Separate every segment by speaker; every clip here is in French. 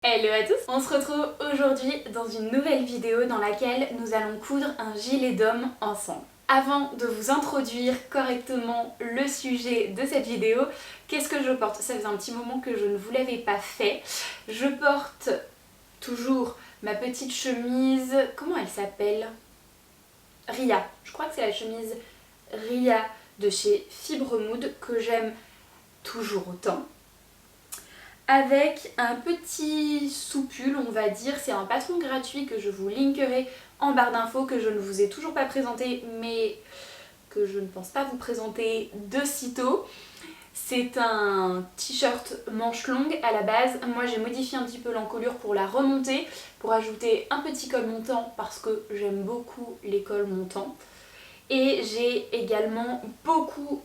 Speaker 1: Hello à tous, on se retrouve aujourd'hui dans une nouvelle vidéo dans laquelle nous allons coudre un gilet d'homme ensemble. Avant de vous introduire correctement le sujet de cette vidéo, qu'est-ce que je porte? Ça faisait un petit moment que je ne vous l'avais pas fait. Je porte toujours ma petite chemise, comment elle s'appelle? Ria, je crois que c'est la chemise Ria de chez Fibre Mood que j'aime toujours autant. Avec un petit soupule, on va dire, c'est un patron gratuit que je vous linkerai en barre d'infos, que je ne vous ai toujours pas présenté, mais que je ne pense pas vous présenter de sitôt. C'est un t-shirt manche longue à la base. Moi j'ai modifié un petit peu l'encolure pour la remonter, pour ajouter un petit col montant parce que j'aime beaucoup les cols montants. Et j'ai également beaucoup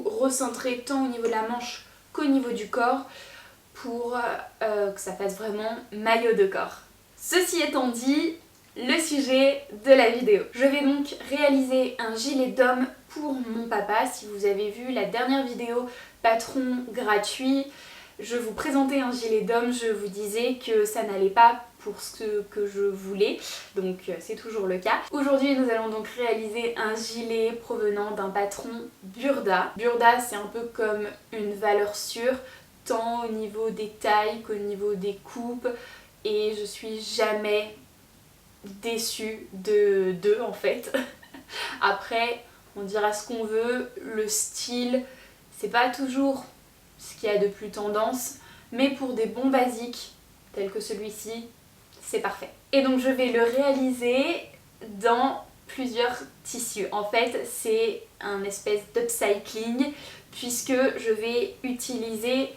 Speaker 1: recentré tant au niveau de la manche qu'au niveau du corps pour que ça fasse vraiment maillot de corps. Ceci étant dit, le sujet de la vidéo. Je vais donc réaliser un gilet d'homme pour mon papa. Si vous avez vu la dernière vidéo patron gratuit, je vous présentais un gilet d'homme, je vous disais que ça n'allait pas pour ce que je voulais, donc c'est toujours le cas. Aujourd'hui nous allons donc réaliser un gilet provenant d'un patron Burda. Burda c'est un peu comme une valeur sûre, tant au niveau des tailles qu'au niveau des coupes, et je suis jamais déçue d'eux en fait. Après on dira ce qu'on veut, le style c'est pas toujours ce qu'il y a de plus tendance, mais pour des bons basiques tels que celui-ci, c'est parfait. Et donc je vais le réaliser dans plusieurs tissus. En fait c'est un espèce d'upcycling puisque je vais utiliser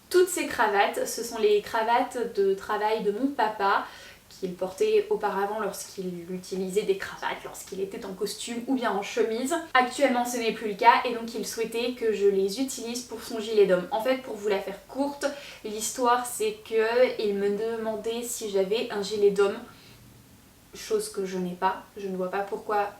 Speaker 1: toutes ces cravates. Ce sont les cravates de travail de mon papa qu'il portait auparavant lorsqu'il utilisait des cravates, lorsqu'il était en costume ou bien en chemise. Actuellement ce n'est plus le cas et donc il souhaitait que je les utilise pour son gilet d'homme. En fait, pour vous la faire courte, l'histoire c'est qu'il me demandait si j'avais un gilet d'homme, chose que je n'ai pas, je ne vois pas pourquoi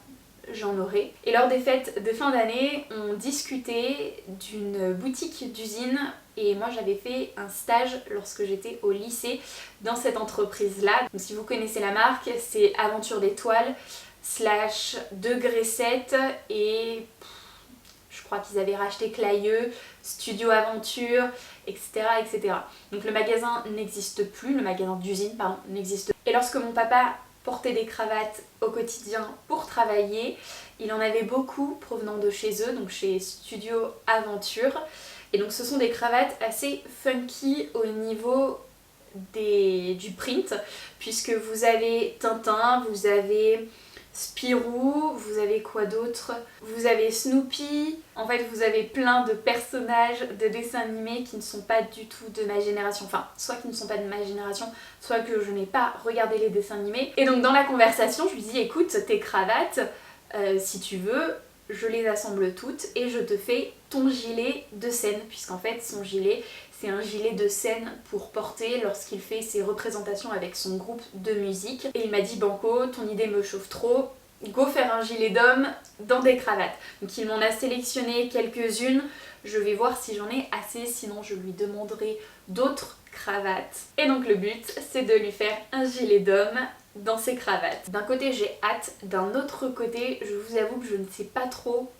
Speaker 1: j'en aurais. Et lors des fêtes de fin d'année, on discutait d'une boutique d'usine et moi j'avais fait un stage lorsque j'étais au lycée dans cette entreprise là. Donc si vous connaissez la marque, c'est Aventure d'étoiles / Degré 7 et je crois qu'ils avaient racheté Clayeux, Studio Aventure, etc. Donc le magasin n'existe plus, le magasin d'usine pardon n'existe plus. Et lorsque mon papa porter des cravates au quotidien pour travailler, il en avait beaucoup provenant de chez eux, donc chez Studio Aventure. Et donc ce sont des cravates assez funky au niveau du print, puisque vous avez Tintin, vous avez Spirou, vous avez quoi d'autre? Vous avez Snoopy, en fait vous avez plein de personnages de dessins animés qui ne sont pas du tout de ma génération, enfin soit qui ne sont pas de ma génération, soit que je n'ai pas regardé les dessins animés. Et donc dans la conversation je lui dis écoute tes cravates, si tu veux, je les assemble toutes et je te fais ton gilet de scène, puisqu'en fait son gilet c'est un gilet de scène pour porter lorsqu'il fait ses représentations avec son groupe de musique. Et il m'a dit Banco, ton idée me chauffe trop, go faire un gilet d'homme dans des cravates. Donc il m'en a sélectionné quelques-unes, je vais voir si j'en ai assez, sinon je lui demanderai d'autres cravates. Et donc le but c'est de lui faire un gilet d'homme dans ses cravates. D'un côté j'ai hâte, d'un autre côté je vous avoue que je ne sais pas trop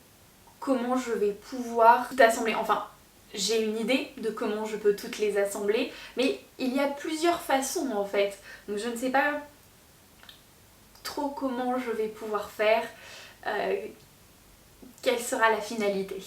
Speaker 1: comment je vais pouvoir tout assembler. Enfin, j'ai une idée de comment je peux toutes les assembler, mais il y a plusieurs façons en fait. Donc je ne sais pas trop comment je vais pouvoir faire, quelle sera la finalité.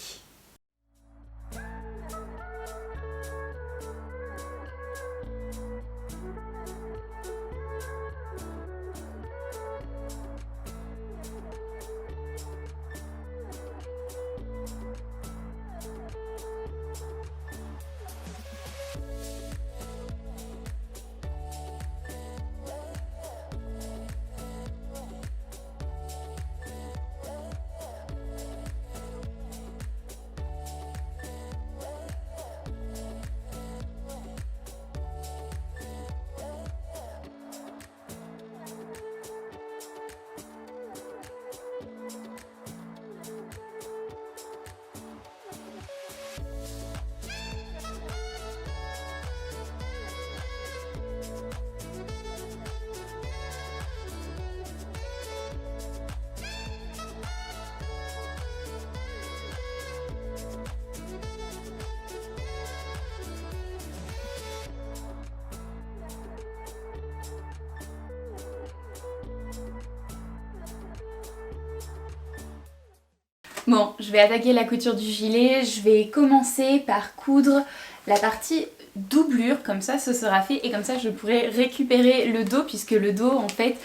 Speaker 1: Bon, je vais attaquer la couture du gilet. Je vais commencer par coudre la partie doublure, comme ça ce sera fait et comme ça je pourrai récupérer le dos puisque le dos en fait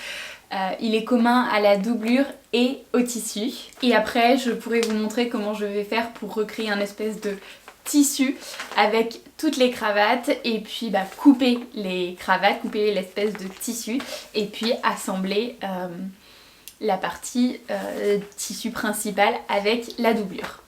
Speaker 1: il est commun à la doublure et au tissu. Et après je pourrai vous montrer comment je vais faire pour recréer un espèce de tissu avec toutes les cravates et puis couper les cravates, couper l'espèce de tissu et puis assembler la partie tissu principale avec la doublure.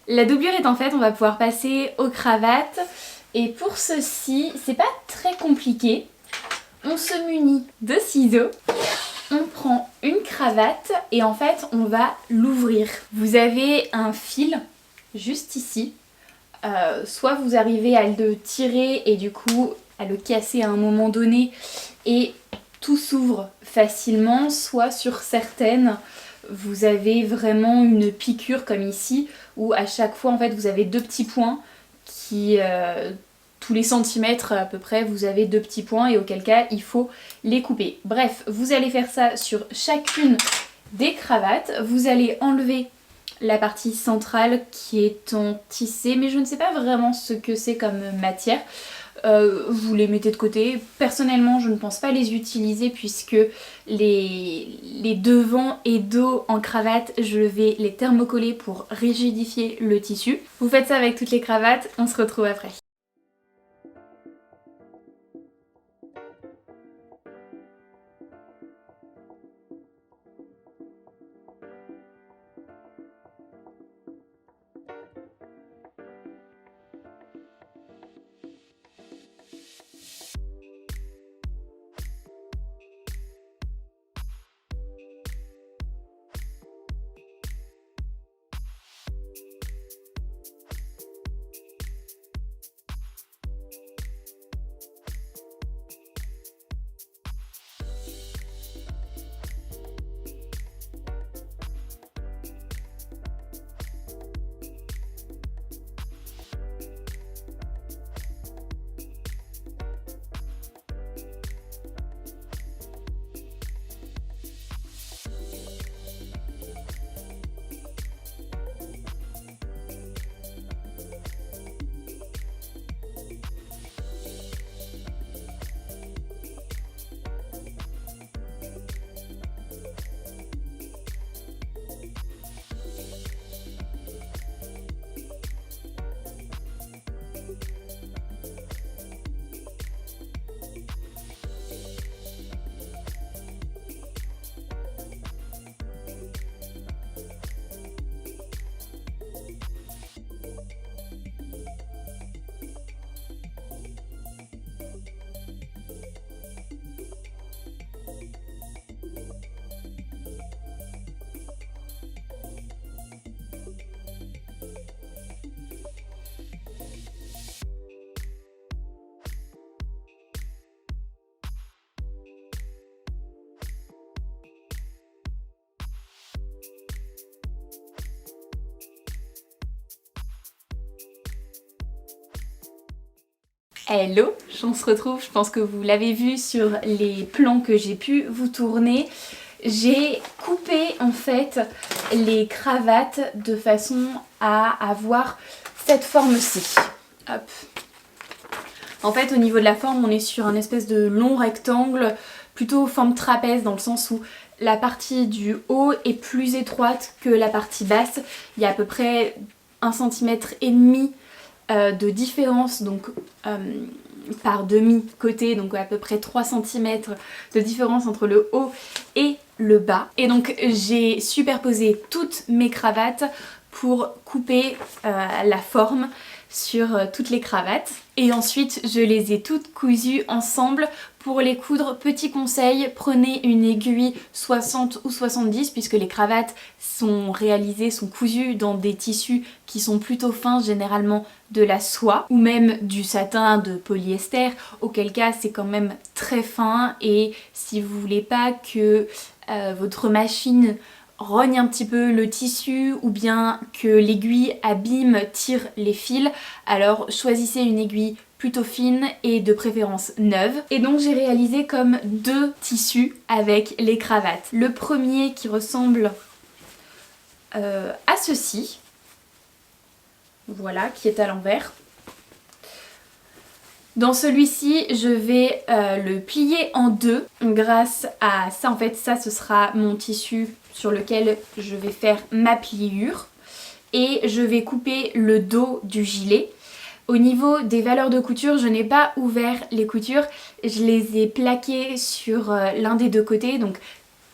Speaker 1: La doublure étant faite, on va pouvoir passer aux cravates. Et pour ceci, c'est pas très compliqué. On se munit de ciseaux. On prend une cravate et en fait, on va l'ouvrir. Vous avez un fil juste ici. Soit vous arrivez à le tirer et du coup à le casser à un moment donné et tout s'ouvre facilement. Soit sur certaines, vous avez vraiment une piqûre comme ici où à chaque fois en fait vous avez deux petits points qui tous les centimètres à peu près vous avez deux petits points et auquel cas il faut les couper. Bref, vous allez faire ça sur chacune des cravates. Vous allez enlever la partie centrale qui est en tissé mais je ne sais pas vraiment ce que c'est comme matière. Vous les mettez de côté. Personnellement je ne pense pas les utiliser puisque les devants et dos en cravate je vais les thermocoller pour rigidifier le tissu. Vous faites ça avec toutes les cravates, on se retrouve après. Hello, on se retrouve, je pense que vous l'avez vu sur les plans que j'ai pu vous tourner. J'ai coupé en fait les cravates de façon à avoir cette forme-ci. Hop. En fait au niveau de la forme on est sur un espèce de long rectangle, plutôt forme trapèze dans le sens où la partie du haut est plus étroite que la partie basse. Il y a à peu près 1,5 cm de différence donc par demi-côté, donc à peu près 3 cm de différence entre le haut et le bas. Et donc j'ai superposé toutes mes cravates pour couper la forme sur toutes les cravates. Et ensuite je les ai toutes cousues ensemble. Pour les coudre, petit conseil, prenez une aiguille 60 ou 70 puisque les cravates sont cousues dans des tissus qui sont plutôt fins, généralement de la soie ou même du satin de polyester, auquel cas c'est quand même très fin. Et si vous voulez pas que votre machine rogne un petit peu le tissu ou bien que l'aiguille abîme, tire les fils, alors choisissez une aiguille plutôt fine et de préférence neuve. Et donc j'ai réalisé comme deux tissus avec les cravates. Le premier qui ressemble à ceci, voilà, qui est à l'envers. Dans celui-ci, je vais le plier en deux grâce à ça. En fait, ça, ce sera mon tissu sur lequel je vais faire ma pliure. Et je vais couper le dos du gilet. Au niveau des valeurs de couture, je n'ai pas ouvert les coutures. Je les ai plaquées sur l'un des deux côtés. Donc,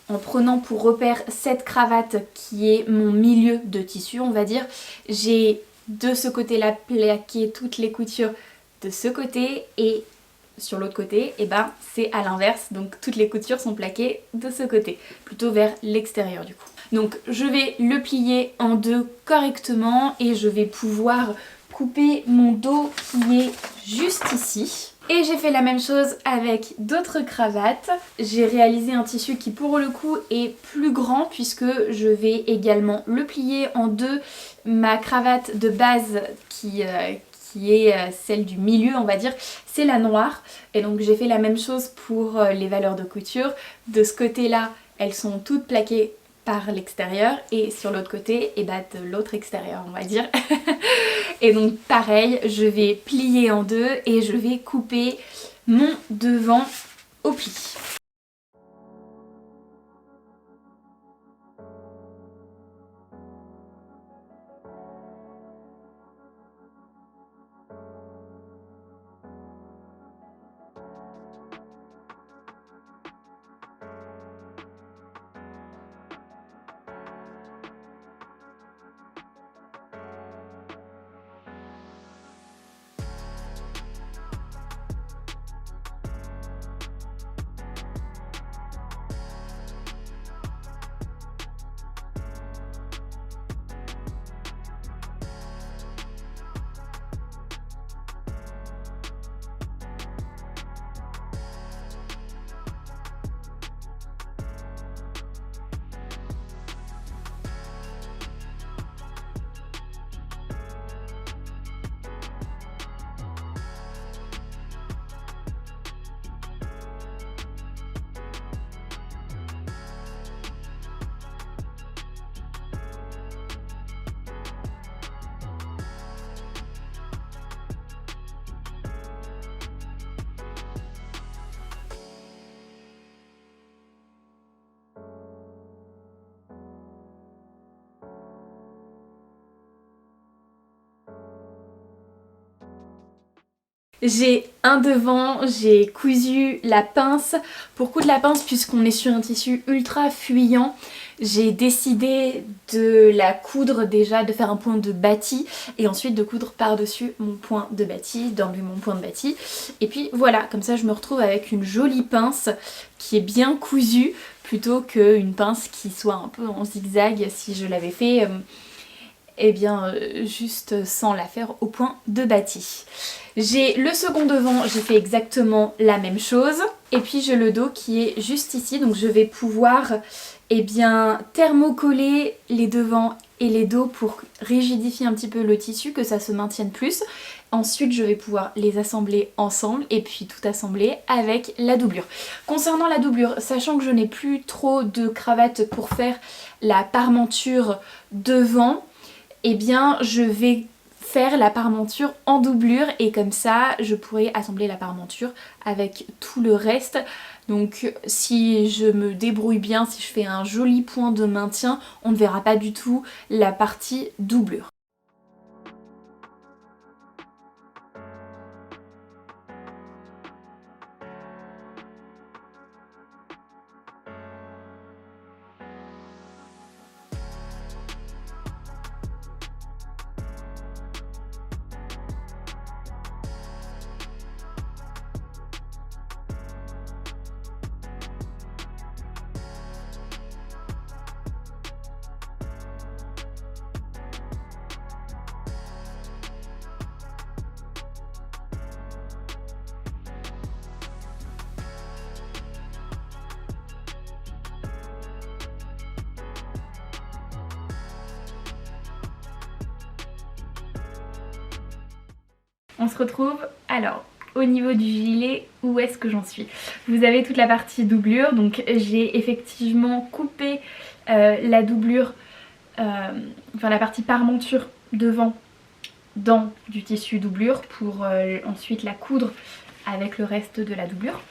Speaker 1: en prenant pour repère cette cravate qui est mon milieu de tissu, on va dire, j'ai de ce côté-là plaqué toutes les coutures de ce côté et sur l'autre côté, et ben c'est à l'inverse, donc toutes les coutures sont plaquées de ce côté, plutôt vers l'extérieur du coup. Donc je vais le plier en deux correctement et je vais pouvoir couper mon dos qui est juste ici. Et j'ai fait la même chose avec d'autres cravates. J'ai réalisé un tissu qui pour le coup est plus grand puisque je vais également le plier en deux. Ma cravate de base qui est celle du milieu on va dire, c'est la noire. Et donc j'ai fait la même chose pour les valeurs de couture. De ce côté là, elles sont toutes plaquées par l'extérieur et sur l'autre côté, et bah de l'autre extérieur on va dire. Et donc pareil, je vais plier en deux et je vais couper mon devant au pli. J'ai un devant, j'ai cousu la pince. Pour coudre la pince, puisqu'on est sur un tissu ultra fuyant, j'ai décidé de la coudre déjà, de faire un point de bâti et ensuite de coudre par-dessus mon point de bâti, d'enlever mon point de bâti. Et puis voilà, comme ça je me retrouve avec une jolie pince qui est bien cousue plutôt qu'une pince qui soit un peu en zigzag si je l'avais fait eh bien juste sans la faire au point de bâti. J'ai le second devant, j'ai fait exactement la même chose. Et puis j'ai le dos qui est juste ici, donc je vais pouvoir eh bien thermocoller les devants et les dos pour rigidifier un petit peu le tissu, que ça se maintienne plus. Ensuite je vais pouvoir les assembler ensemble et puis tout assembler avec la doublure. Concernant la doublure, sachant que je n'ai plus trop de cravates pour faire la parmenture devant, eh bien je vais faire la parmenture en doublure et comme ça je pourrai assembler la parmenture avec tout le reste. Donc si je me débrouille bien, si je fais un joli point de maintien, on ne verra pas du tout la partie doublure.
Speaker 2: on se retrouve. Alors, au niveau du gilet, où est-ce que j'en suis? Vous avez toute la partie doublure, donc j'ai effectivement coupé la doublure, enfin la partie parmenture devant dans du tissu doublure pour ensuite la coudre avec le reste de la doublure.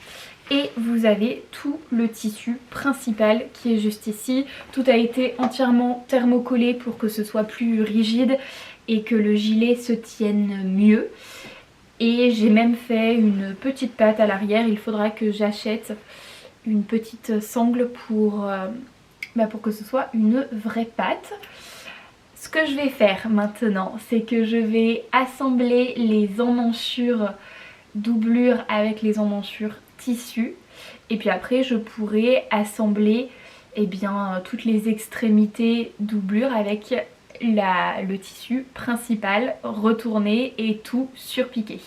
Speaker 2: Et vous avez tout le tissu principal qui est juste ici. Tout a été entièrement thermocollé pour que ce soit plus rigide et que le gilet se tienne mieux. Et j'ai même fait une petite patte à l'arrière. Il faudra que j'achète une petite sangle pour que ce soit une vraie patte. Ce que je vais faire maintenant, c'est que je vais assembler les emmanchures doublure avec les emmanchures tissu. Et puis après, je pourrai assembler toutes les extrémités doublure avec le tissu principal retourné et tout surpiqué.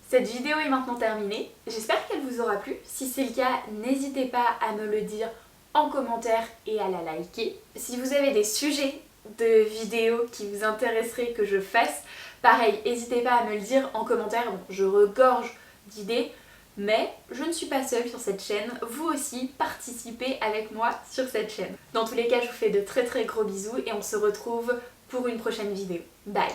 Speaker 1: Cette vidéo est maintenant terminée, j'espère qu'elle vous aura plu. Si c'est le cas, n'hésitez pas à me le dire en commentaire et à la liker. Si vous avez des sujets de vidéos qui vous intéresseraient que je fasse, pareil, n'hésitez pas à me le dire en commentaire. Bon, je regorge d'idées, mais je ne suis pas seule sur cette chaîne. Vous aussi, participez avec moi sur cette chaîne. Dans tous les cas, je vous fais de très gros bisous et on se retrouve pour une prochaine vidéo. Bye!